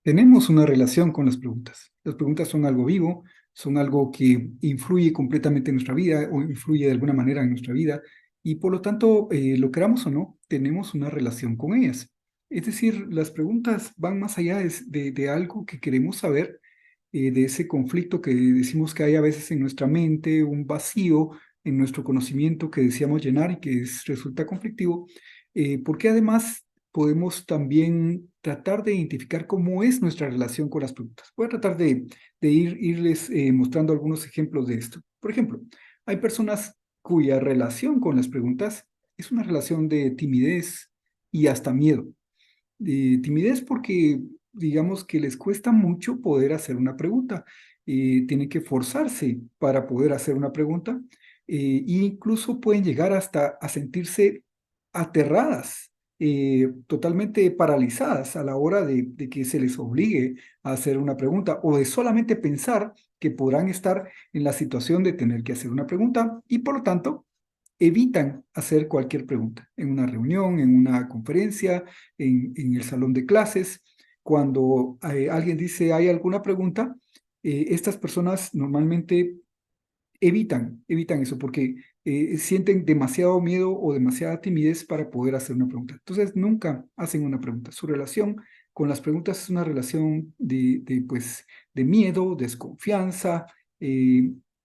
Tenemos una relación con las preguntas. Las preguntas son algo vivo, son algo que influye completamente en nuestra vida o influye de alguna manera en nuestra vida y por lo tanto, lo queramos o no, tenemos una relación con ellas. Es decir, las preguntas van más allá de algo que queremos saber, de ese conflicto que decimos que hay a veces en nuestra mente, un vacío en nuestro conocimiento que deseamos llenar y que resulta conflictivo, porque además podemos también tratar de identificar cómo es nuestra relación con las preguntas. Voy a tratar de irles mostrando algunos ejemplos de esto. Por ejemplo, hay personas cuya relación con las preguntas es una relación de timidez y hasta miedo. Timidez porque digamos que les cuesta mucho poder hacer una pregunta. Tienen que forzarse para poder hacer una pregunta e incluso pueden llegar hasta a sentirse aterradas, totalmente paralizadas a la hora de que se les obligue a hacer una pregunta o de solamente pensar que podrán estar en la situación de tener que hacer una pregunta y por lo tanto evitan hacer cualquier pregunta en una reunión, en una conferencia, en el salón de clases. Cuando alguien dice hay alguna pregunta, estas personas normalmente evitan eso porque sienten demasiado miedo o demasiada timidez para poder hacer una pregunta. Entonces nunca hacen una pregunta. Su relación con las preguntas es una relación pues, de miedo, desconfianza,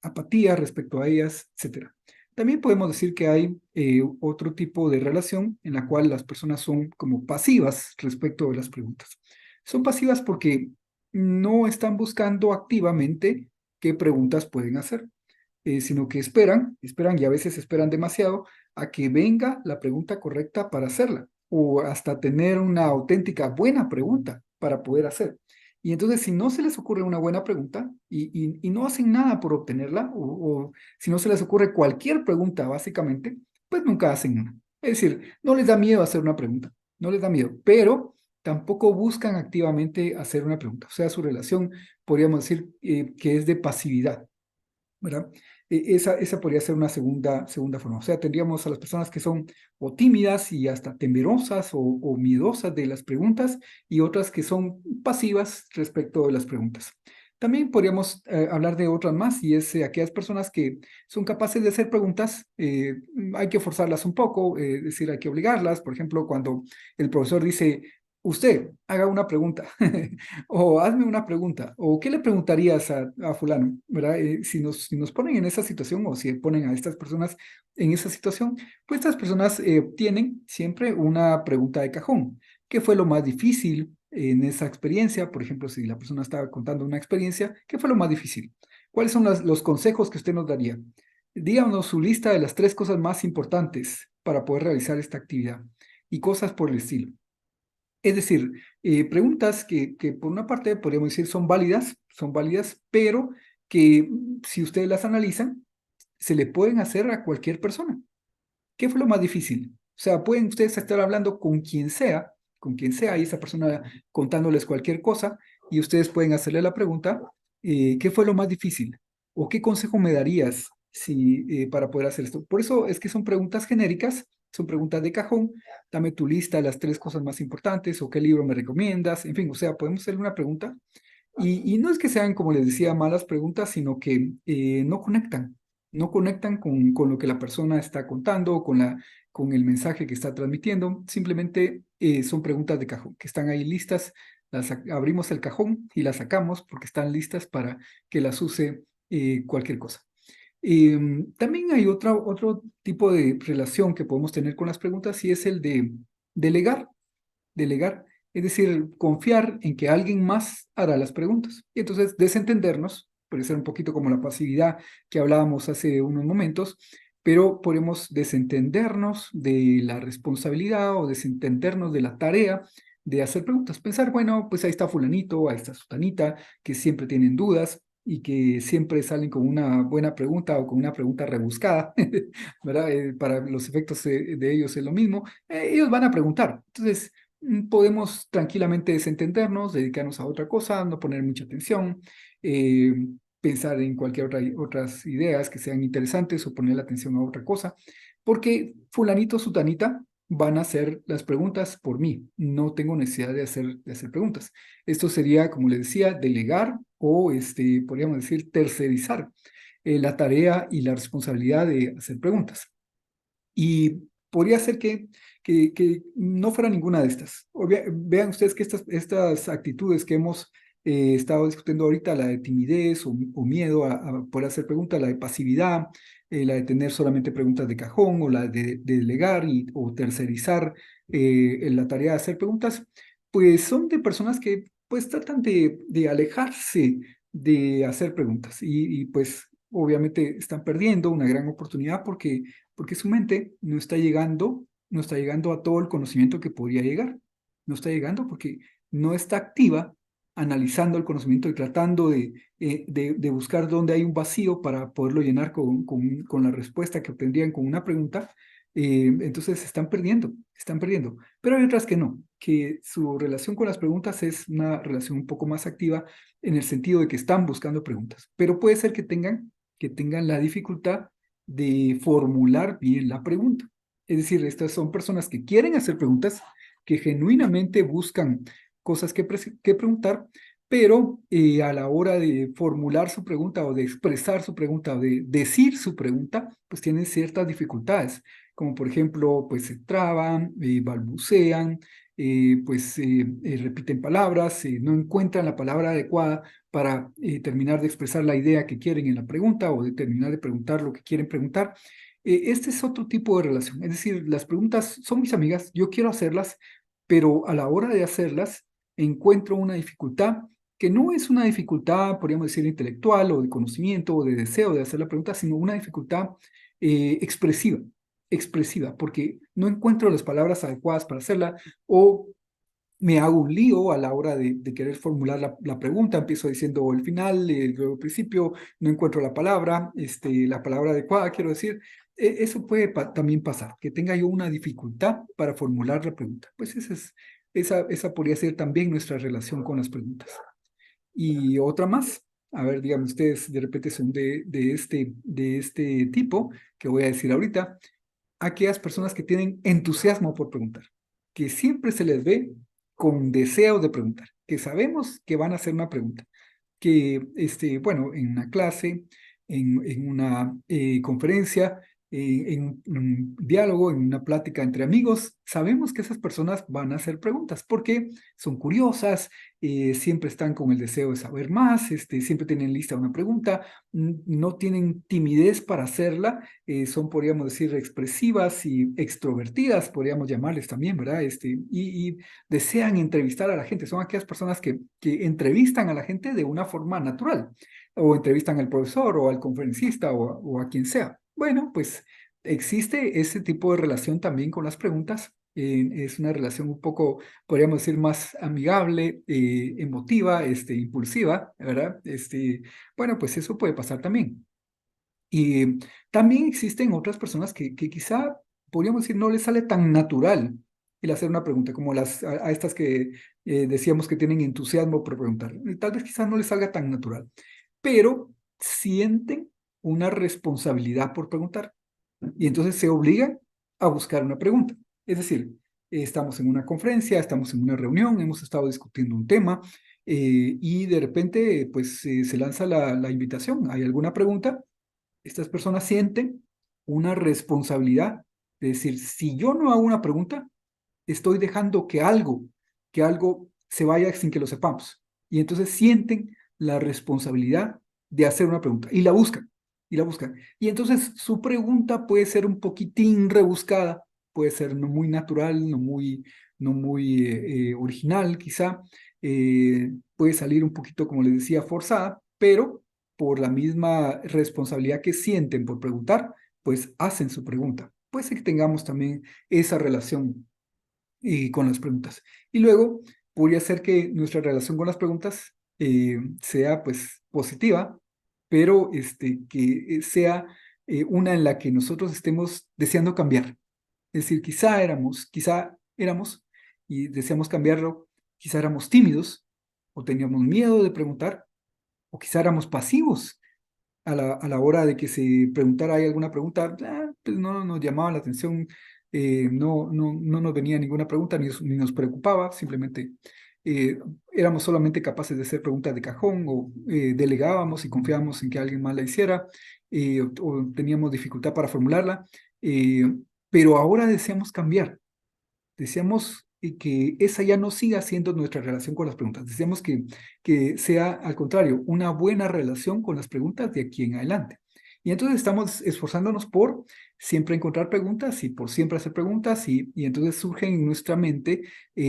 apatía respecto a ellas, etcétera. También podemos decir que hay otro tipo de relación en la cual las personas son como pasivas respecto de las preguntas. Son pasivas porque no están buscando activamente qué preguntas pueden hacer, sino que esperan y a veces esperan demasiado a que venga la pregunta correcta para hacerla o hasta tener una auténtica buena pregunta para poder hacer. Y entonces, si no se les ocurre una buena pregunta y no hacen nada por obtenerla, o si no se les ocurre cualquier pregunta, básicamente, pues nunca hacen una. Es decir, no les da miedo hacer una pregunta, no les da miedo, pero tampoco buscan activamente hacer una pregunta. O sea, su relación, podríamos decir, que es de pasividad, ¿verdad? Esa podría ser una segunda forma. O sea, tendríamos a las personas que son o tímidas y hasta temerosas o miedosas de las preguntas y otras que son pasivas respecto de las preguntas. También podríamos hablar de otras más y es aquellas personas que son capaces de hacer preguntas, hay que forzarlas un poco, es decir, hay que obligarlas. Por ejemplo, cuando el profesor dice, usted haga una pregunta o hazme una pregunta, o qué le preguntarías a fulano, ¿verdad? Si nos ponen en esa situación o si ponen a estas personas en esa situación, pues estas personas tienen siempre una pregunta de cajón. ¿Qué fue lo más difícil en esa experiencia? Por ejemplo, si la persona estaba contando una experiencia, ¿qué fue lo más difícil? ¿Cuáles son los consejos que usted nos daría? Díganos su lista de las 3 cosas más importantes para poder realizar esta actividad y cosas por el estilo. Es decir, preguntas que por una parte podríamos decir son válidas, pero que si ustedes las analizan, se le pueden hacer a cualquier persona. ¿Qué fue lo más difícil? O sea, pueden ustedes estar hablando con quien sea, y esa persona contándoles cualquier cosa, y ustedes pueden hacerle la pregunta, ¿qué fue lo más difícil? ¿O qué consejo me darías para poder hacer esto? Por eso es que son preguntas genéricas, son preguntas de cajón. Dame tu lista de las 3 cosas más importantes, o qué libro me recomiendas, en fin, o sea, podemos hacerle una pregunta y no es que sean, como les decía, malas preguntas, sino que no conectan con lo que la persona está contando, con el mensaje que está transmitiendo. Simplemente son preguntas de cajón, que están ahí listas. Abrimos el cajón y las sacamos porque están listas para que las use cualquier cosa. También hay otro tipo de relación que podemos tener con las preguntas y es el de delegar. Delegar, es decir, confiar en que alguien más hará las preguntas. Y entonces desentendernos, puede ser un poquito como la pasividad que hablábamos hace unos momentos, pero podemos desentendernos de la responsabilidad o desentendernos de la tarea de hacer preguntas. Pensar, bueno, pues ahí está fulanito, ahí está sutanita, que siempre tienen dudas y que siempre salen con una buena pregunta o con una pregunta rebuscada, ¿verdad? Para los efectos de ellos es lo mismo. Ellos van a preguntar. Entonces, podemos tranquilamente desentendernos, dedicarnos a otra cosa, no poner mucha atención, eh, pensar en cualquier otras ideas que sean interesantes o poner la atención a otra cosa, porque fulanito, sutanita van a hacer las preguntas por mí. No tengo necesidad de hacer preguntas. Esto sería, como les decía, delegar o, podríamos decir, tercerizar la tarea y la responsabilidad de hacer preguntas. Y podría ser que no fuera ninguna de estas. Vean ustedes que estas actitudes que hemos estado discutiendo ahorita, la de timidez o miedo a poder hacer preguntas, la de pasividad, la de tener solamente preguntas de cajón o la de delegar o tercerizar en la tarea de hacer preguntas, pues son de personas que pues tratan de alejarse de hacer preguntas y pues obviamente están perdiendo una gran oportunidad porque su mente no está llegando a todo el conocimiento que podría llegar. No está llegando porque no está activa analizando el conocimiento y tratando de buscar dónde hay un vacío para poderlo llenar con la respuesta que obtendrían con una pregunta. Entonces se están perdiendo, están perdiendo. Pero hay otras que no, que su relación con las preguntas es una relación un poco más activa en el sentido de que están buscando preguntas. Pero puede ser que tengan la dificultad de formular bien la pregunta. Es decir, estas son personas que quieren hacer preguntas, que genuinamente buscan cosas que preguntar, pero a la hora de formular su pregunta o de expresar su pregunta o de decir su pregunta, pues tienen ciertas dificultades, como por ejemplo, pues se traban, balbucean, repiten palabras, no encuentran la palabra adecuada para terminar de expresar la idea que quieren en la pregunta o de terminar de preguntar lo que quieren preguntar. Este es otro tipo de relación, es decir, las preguntas son mis amigas, yo quiero hacerlas, pero a la hora de hacerlas encuentro una dificultad que no es una dificultad, podríamos decir, intelectual o de conocimiento o de deseo de hacer la pregunta, sino una dificultad expresiva, expresiva, porque no encuentro las palabras adecuadas para hacerla o me hago un lío a la hora de querer formular la pregunta, empiezo diciendo el final, luego el principio, no encuentro la palabra adecuada, quiero decir. Eso puede también pasar, que tenga yo una dificultad para formular la pregunta. Pues esa podría ser también nuestra relación con las preguntas. Y otra más, a ver, díganme ustedes, de repente son de este tipo que voy a decir ahorita, aquellas personas que tienen entusiasmo por preguntar, que siempre se les ve con deseo de preguntar, que sabemos que van a hacer una pregunta, que, bueno, en una clase, en una conferencia, en un diálogo, en una plática entre amigos, sabemos que esas personas van a hacer preguntas porque son curiosas, siempre están con el deseo de saber más, siempre tienen lista una pregunta, no tienen timidez para hacerla, son, podríamos decir, expresivas y extrovertidas, podríamos llamarles también, ¿verdad? Y desean entrevistar a la gente, son aquellas personas que entrevistan a la gente de una forma natural, o entrevistan al profesor o al conferencista o a quien sea. Bueno, pues existe ese tipo de relación también con las preguntas. Es una relación un poco, podríamos decir, más amigable, emotiva, impulsiva, ¿verdad? Bueno, pues eso puede pasar también. Y también existen otras personas que quizá, podríamos decir, no les sale tan natural el hacer una pregunta, como a estas que decíamos que tienen entusiasmo por preguntar. Tal vez quizás no les salga tan natural, pero sienten una responsabilidad por preguntar. Y entonces se obligan a buscar una pregunta. Es decir, estamos en una conferencia, estamos en una reunión, hemos estado discutiendo un tema y de repente pues se lanza la invitación. ¿Hay alguna pregunta? Estas personas sienten una responsabilidad de decir, si yo no hago una pregunta, estoy dejando que algo se vaya sin que lo sepamos. Y entonces sienten la responsabilidad de hacer una pregunta y la buscan, y la buscan. Y entonces su pregunta puede ser un poquitín rebuscada, puede ser no muy natural, no muy original quizá, puede salir un poquito, como les decía, forzada, pero por la misma responsabilidad que sienten por preguntar, pues hacen su pregunta. Puede ser que tengamos también esa relación con las preguntas. Y luego podría ser que nuestra relación con las preguntas sea pues positiva, pero que sea una en la que nosotros estemos deseando cambiar. Es decir, quizá éramos y deseamos cambiarlo, quizá éramos tímidos o teníamos miedo de preguntar, o quizá éramos pasivos a la hora de que se preguntara, ¿hay alguna pregunta? Pues no nos llamaba la atención no nos venía ninguna pregunta ni nos preocupaba, simplemente éramos solamente capaces de hacer preguntas de cajón o delegábamos y confiábamos en que alguien más la hiciera o teníamos dificultad para formularla, eh, pero ahora deseamos cambiar. Deseamos que esa ya no siga siendo nuestra relación con las preguntas. Deseamos que sea, al contrario, una buena relación con las preguntas de aquí en adelante. Y entonces estamos esforzándonos por siempre encontrar preguntas y por siempre hacer preguntas y entonces surgen en nuestra mente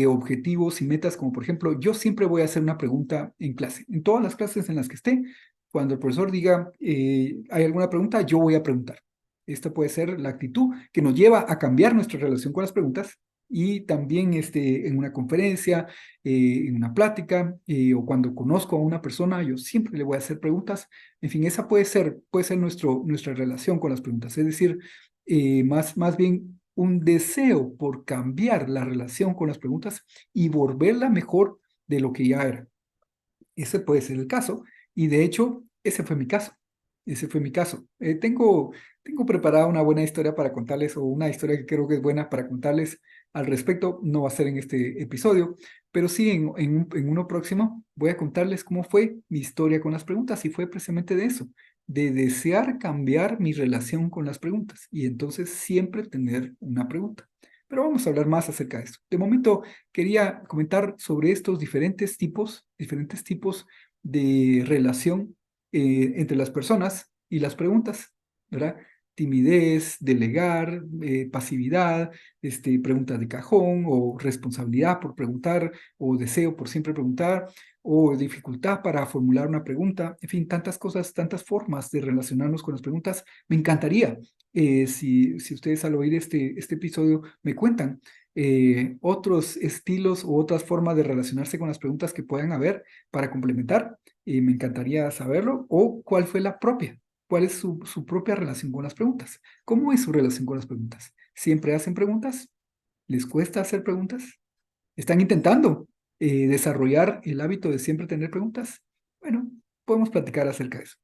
objetivos y metas como por ejemplo, yo siempre voy a hacer una pregunta en clase. En todas las clases en las que esté, cuando el profesor diga, ¿hay alguna pregunta? Yo voy a preguntar. Esta puede ser la actitud que nos lleva a cambiar nuestra relación con las preguntas y también en una conferencia, en una plática, o cuando conozco a una persona, yo siempre le voy a hacer preguntas. En fin, esa puede ser nuestra relación con las preguntas. Es decir, más bien un deseo por cambiar la relación con las preguntas y volverla mejor de lo que ya era. Ese puede ser el caso. Y de hecho, ese fue mi caso. Ese fue mi caso. Tengo preparada una buena historia para contarles, o una historia que creo que es buena para contarles al respecto. No va a ser en este episodio, pero sí en uno próximo voy a contarles cómo fue mi historia con las preguntas. Y fue precisamente de eso, de desear cambiar mi relación con las preguntas. Y entonces siempre tener una pregunta. Pero vamos a hablar más acerca de esto. De momento, quería comentar sobre estos diferentes tipos de relación entre las personas y las preguntas, ¿verdad? Timidez, delegar, pasividad, preguntas de cajón o responsabilidad por preguntar o deseo por siempre preguntar o dificultad para formular una pregunta, en fin, tantas cosas, tantas formas de relacionarnos con las preguntas. Me encantaría, si ustedes al oír este episodio me cuentan otros estilos o otras formas de relacionarse con las preguntas que puedan haber para complementar. Me encantaría saberlo. O cuál fue la propia. ¿Cuál es su propia relación con las preguntas? ¿Cómo es su relación con las preguntas? ¿Siempre hacen preguntas? ¿Les cuesta hacer preguntas? ¿Están intentando desarrollar el hábito de siempre tener preguntas? Bueno, podemos platicar acerca de eso.